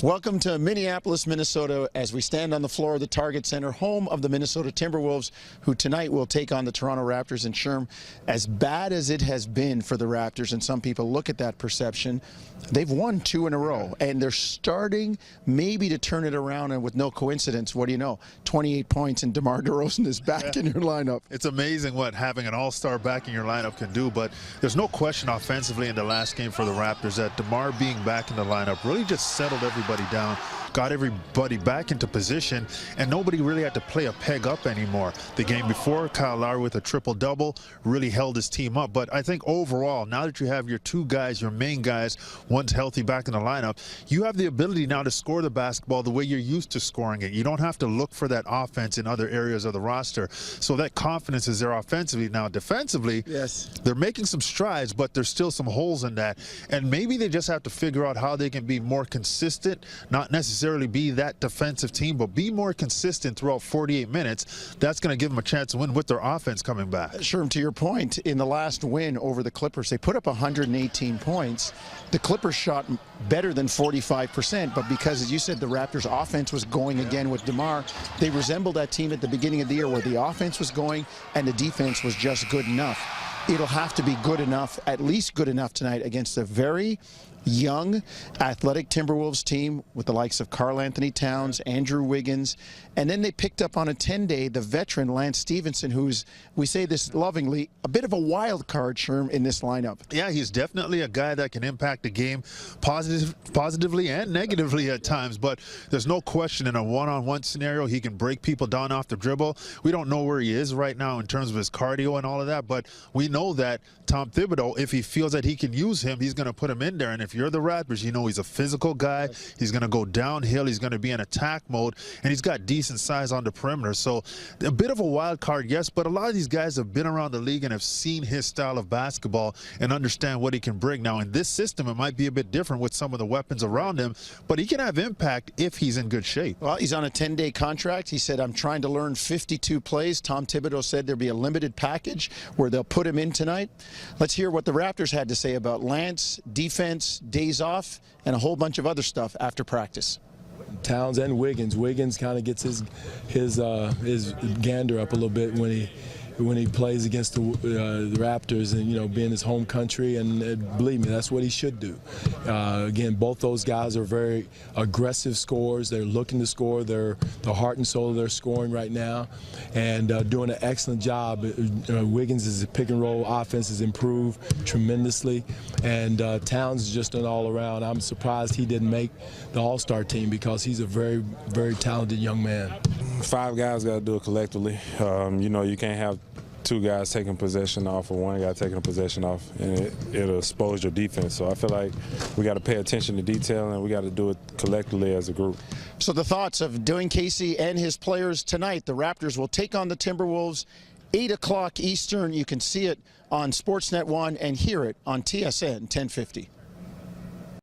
Welcome to Minneapolis, Minnesota, as we stand on the floor of the Target Center, home of the Minnesota Timberwolves, who tonight will take on the Toronto Raptors. And Sherm, as bad as it has been for the Raptors, and some people look at that perception, they've won 2 in a row, and they're starting maybe to turn it around. And with no coincidence, what do you know? 28 points, and DeMar DeRozan is back in your lineup. It's amazing what having an all-star back in your lineup can do, but there's no question offensively in the last game for the Raptors that DeMar being back in the lineup really just settled everybody down, got everybody back into position, and nobody really had to play a peg up anymore. The game before, Kyle Lowry with a triple-double really held his team up. But I think overall, now that you have your 2 guys, your main guys, one's healthy back in the lineup, you have the ability now to score the basketball the way you're used to scoring it. You don't have to look for that offense in other areas of the roster. So that confidence is there offensively. Now defensively, yes, they're making some strides, but there's still some holes in that. And maybe they just have to figure out how they can be more consistent, not necessarily be that defensive team, but be more consistent throughout 48 minutes. That's going to give them a chance to win with their offense coming back. Sure, to your point, in the last win over the Clippers, they put up 118 points. The Clippers shot better than 45%, but because, as you said, the Raptors' offense was going again with DeMar, they resembled that team at the beginning of the year where the offense was going and the defense was just good enough. It'll have to be good enough, at least good enough tonight, against a very young, athletic Timberwolves team with the likes of Karl Anthony Towns, Andrew Wiggins, and then they picked up on a 10-day the veteran Lance Stevenson, who's, we say this lovingly, a bit of a wild card, Sherm, in this lineup. Yeah, he's definitely a guy that can impact the game positively and negatively at times, but there's no question in a one-on-one scenario he can break people down off the dribble. We don't know where he is right now in terms of his cardio and all of that, but we know that Tom Thibodeau, if he feels that he can use him, he's going to put him in there. And if you're the Raptors, you know he's a physical guy. He's going to go downhill. He's going to be in attack mode, and he's got decent size on the perimeter. So a bit of a wild card, yes, but a lot of these guys have been around the league and have seen his style of basketball and understand what he can bring. Now, in this system, it might be a bit different with some of the weapons around him, but he can have impact if he's in good shape. Well, he's on a 10-day contract. He said, I'm trying to learn 52 plays. Tom Thibodeau said there'll be a limited package where they'll put him in tonight. Let's hear what the Raptors had to say about Lance, defense, days off, and a whole bunch of other stuff after practice. Towns and Wiggins. Wiggins kind of gets his gander up a little bit when he plays against the Raptors, and being his home country, and believe me, that's what he should do. Again, both those guys are very aggressive scorers. They're looking to score. They're the heart and soul of their scoring right now, and doing an excellent job. Wiggins' pick and roll offense has improved tremendously, and Towns is just an all around. I'm surprised he didn't make the All-Star team because he's a very, very talented young man. 5 guys got to do it collectively. You can't have 2 guys taking possession off or 1 guy taking a possession off, and it'll expose your defense. So I feel like we got to pay attention to detail, and we got to do it collectively as a group. So the thoughts of Dwayne Casey and his players tonight. The Raptors will take on the Timberwolves, 8 o'clock Eastern. You can see it on Sportsnet 1 and hear it on TSN 1050.